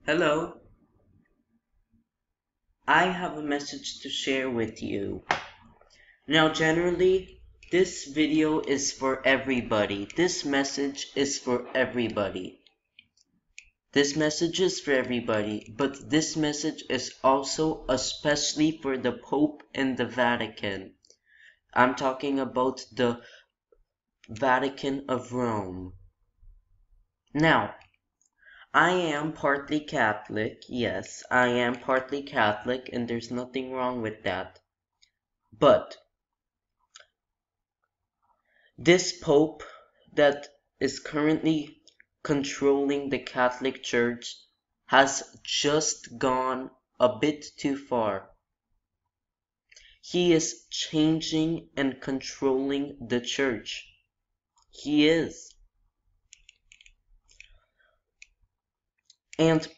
Hello, I have a message to share with you. Now, generally, this video is for everybody. This message is for everybody. This message is for everybody, but this message is also especially for the Pope and the Vatican. I'm talking about the Vatican of Rome. Now, I am partly Catholic. Yes, I am partly Catholic, and there's nothing wrong with that. But this Pope that is currently controlling the Catholic Church has just gone a bit too far. He is changing and controlling the Church. He is. And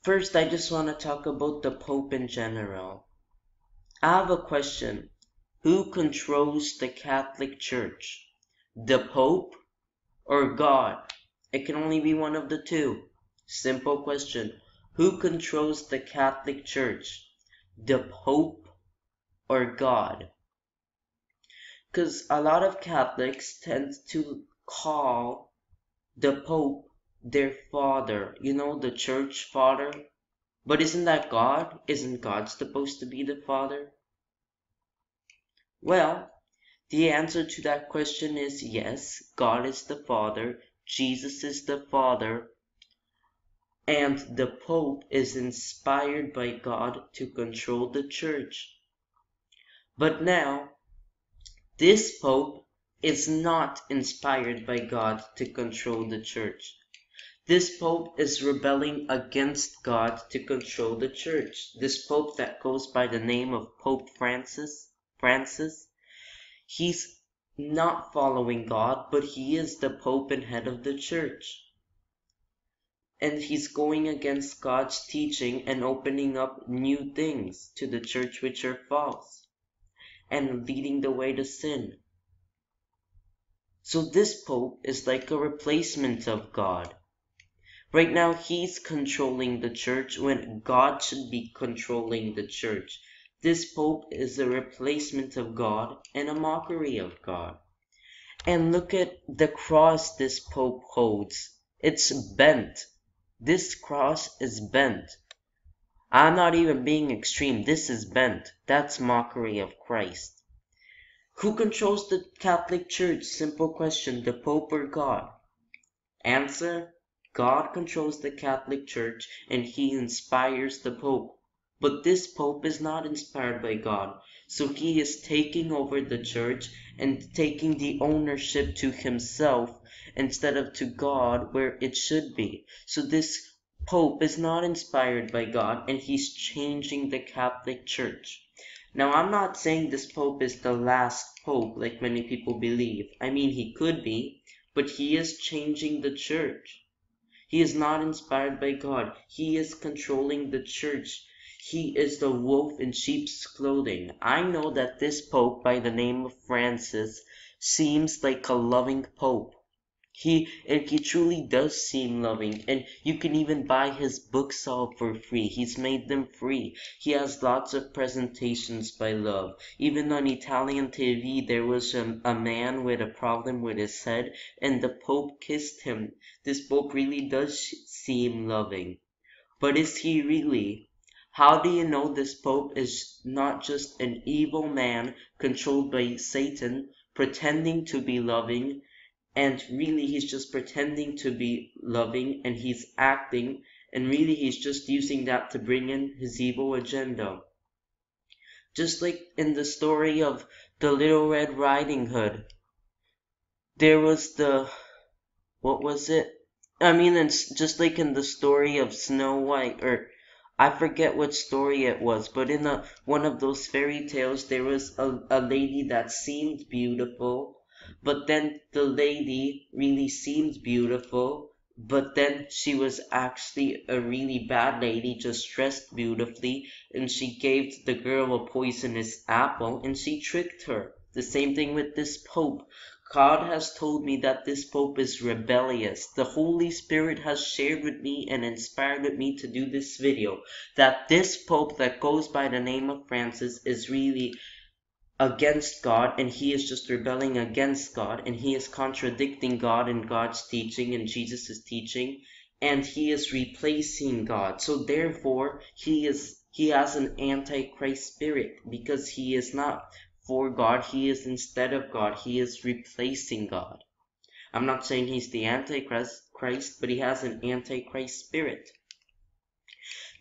first, I just want to talk about the Pope in general. I have a question. Who controls the Catholic Church? The Pope or God? It can only be one of the two. Simple question. Who controls the Catholic Church? The Pope or God? Because a lot of Catholics tend to call the Pope their father. You know, the church father. But isn't that God? Isn't God supposed to be the father? Well, the answer to that question is yes, God is the Father, Jesus is the Father, and the Pope is inspired by God to control the Church. But now, this Pope is not inspired by God to control the Church. This Pope is rebelling against God to control the Church. This Pope that goes by the name of Pope Francis, he's not following God, but he is the Pope and head of the Church. And he's going against God's teaching and opening up new things to the Church which are false, and leading the way to sin. So this Pope is like a replacement of God. Right now, he's controlling the Church when God should be controlling the Church. This Pope is a replacement of God and a mockery of God. And look at the cross this Pope holds. It's bent. This cross is bent. I'm not even being extreme. This is bent. That's mockery of Christ. Who controls the Catholic Church? Simple question. The Pope or God? Answer. God controls the Catholic Church and he inspires the Pope. But this Pope is not inspired by God, so he is taking over the Church and taking the ownership to himself instead of to God where it should be. So this Pope is not inspired by God and he's changing the Catholic Church. Now, I'm not saying this Pope is the last Pope like many people believe. I mean, he could be, but he is changing the Church. He is not inspired by God. He is controlling the Church. He is the wolf in sheep's clothing. I know that this Pope by the name of Francis seems like a loving Pope. He truly does seem loving, and you can even buy his books all for free. He's made them free. He has lots of presentations by love. Even on Italian TV, there was a man with a problem with his head, and the Pope kissed him. This Pope really does seem loving. But is he really? How do you know this Pope is not just an evil man controlled by Satan, pretending to be loving, and really he's just pretending to be loving and he's acting, and really he's just using that to bring in his evil agenda? Just like in the story of the Little Red Riding Hood, there was what was it? I mean, it's just like in the story of Snow White, or I forget what story it was, but in one of those fairy tales, there was a lady that seemed beautiful, but then the lady really seemed beautiful, but then she was actually a really bad lady, just dressed beautifully, and she gave the girl a poisonous apple, and she tricked her. The same thing with this Pope. God has told me that this Pope is rebellious. The Holy Spirit has shared with me and inspired with me to do this video, that this Pope that goes by the name of Francis is really against God, and he is just rebelling against God, and he is contradicting God and God's teaching and Jesus' teaching, and he is replacing God. So therefore, he has an antichrist spirit, because he is not for God, he is instead of God, he is replacing God. I'm not saying he's the antichrist, but he has an antichrist spirit.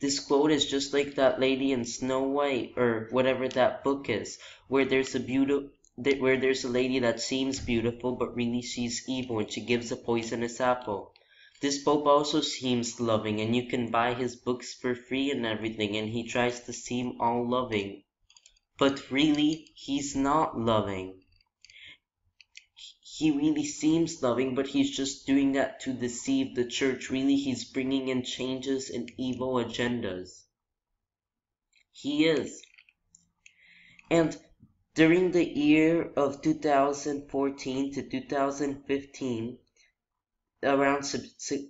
This quote is just like that lady in Snow White, or whatever that book is, where there's a lady that seems beautiful, but really she's evil, and she gives a poisonous apple. This Pope also seems loving, and you can buy his books for free and everything, and he tries to seem all loving. But really, he's not loving. He really seems loving, but he's just doing that to deceive the church. Really, he's bringing in changes and evil agendas. He is. And during the year of 2014 to 2015,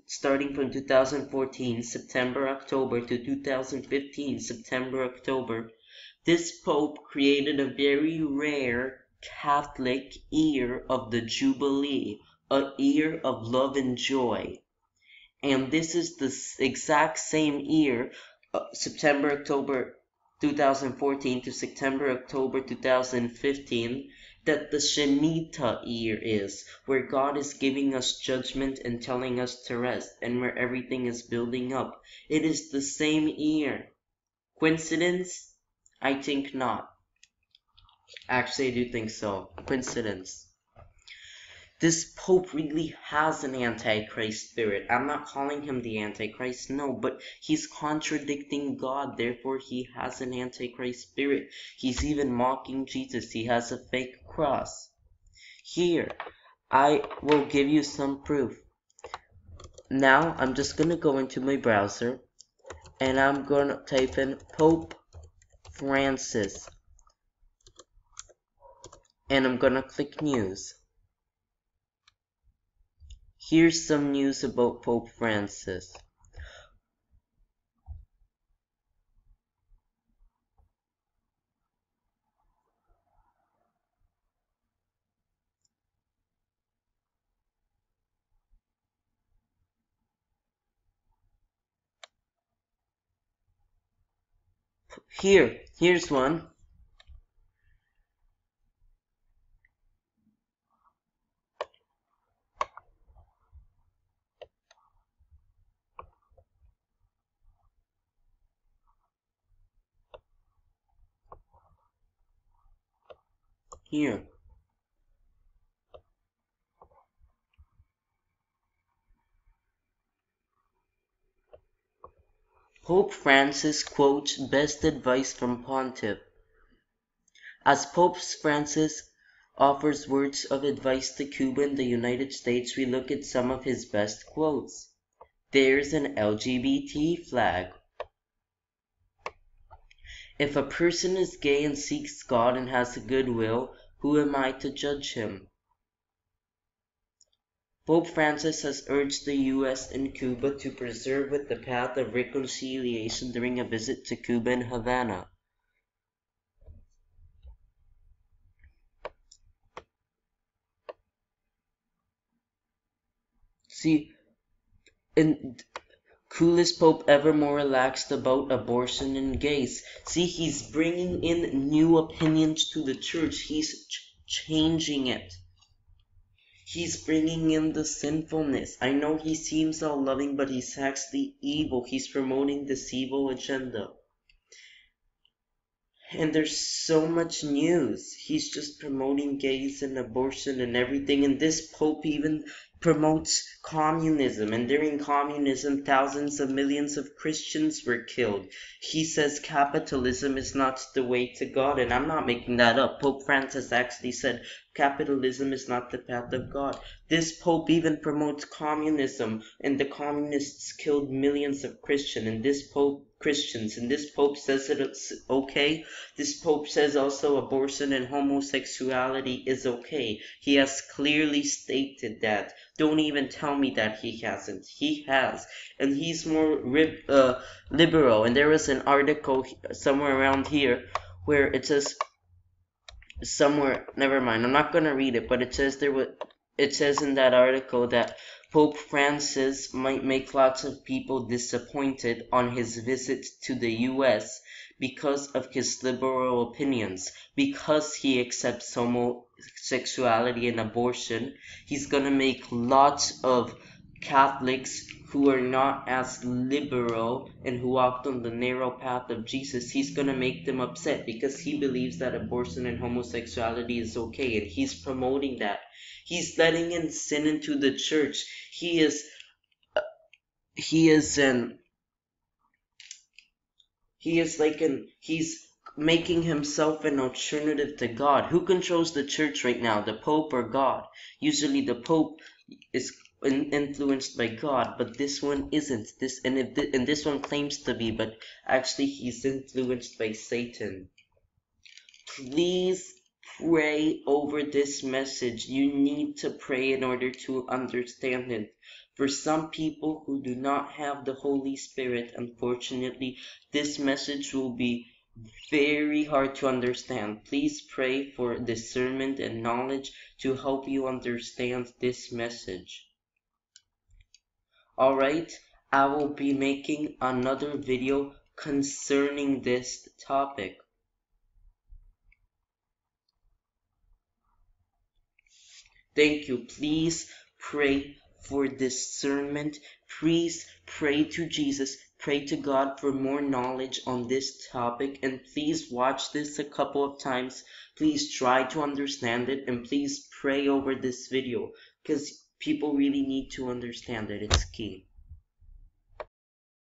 starting from 2014, September, October, to 2015, September, October, this Pope created a very rare Catholic year of the Jubilee, a year of love and joy. And this is the exact same year, September, October 2014 to September, October 2015, that the Shemitah year is, where God is giving us judgment and telling us to rest, and where everything is building up. It is the same year. Coincidence? I think not. Actually, I do think so. Coincidence. This Pope really has an antichrist spirit. I'm not calling him the antichrist, no, but he's contradicting God, therefore he has an antichrist spirit. He's even mocking Jesus. He has a fake cross. Here, I will give you some proof. Now, I'm just gonna go into my browser, and I'm gonna type in Pope Francis, and I'm gonna click news. Here's some news about Pope Francis. Here's one. Here. Pope Francis quotes best advice from Pontiff. As Pope Francis offers words of advice to Cuba and the United States, we look at some of his best quotes. There's an LGBT flag. If a person is gay and seeks God and has a good will, who am I to judge him? Pope Francis has urged the US and Cuba to persevere with the path of reconciliation during a visit to Cuba and Havana. See, and coolest Pope ever more relaxed about abortion and gays. See, he's bringing in new opinions to the church. He's changing it. He's bringing in the sinfulness. I know he seems all loving, but he's actually evil. He's promoting this evil agenda. And there's so much news. He's just promoting gays and abortion and everything. And this Pope even promotes communism. And during communism, thousands of millions of Christians were killed. He says capitalism is not the way to God. And I'm not making that up. Pope Francis actually said Capitalism is not the path of God. This Pope even promotes communism, and the communists killed millions of Christians, and this Pope says it's okay. This Pope says also abortion and homosexuality is okay. He has clearly stated that. Don't even tell me that he hasn't. He has. And he's more liberal. And there was an article somewhere around here where it says somewhere, never mind, I'm not going to read it, but it says in that article that Pope Francis might make lots of people disappointed on his visit to the US because of his liberal opinions. Because he accepts homosexuality and abortion, he's going to make lots of Catholics who are not as liberal and who walked on the narrow path of Jesus, he's going to make them upset because he believes that abortion and homosexuality is okay, and he's promoting that. He's letting in sin into the church. He's making himself an alternative to God. Who controls the church right now, the Pope or God? Usually the Pope is influenced by God, but this one isn't. This one claims to be, but actually he's influenced by Satan. Please pray over this message. You need to pray in order to understand it. For some people who do not have the Holy Spirit, unfortunately, this message will be very hard to understand. Please pray for discernment and knowledge to help you understand this message. Alright, I will be making another video concerning this topic. Thank you. Please pray for discernment. Please pray to Jesus. Pray to God for more knowledge on this topic. And please watch this a couple of times. Please try to understand it. And please pray over this video, because people really need to understand it. It's key.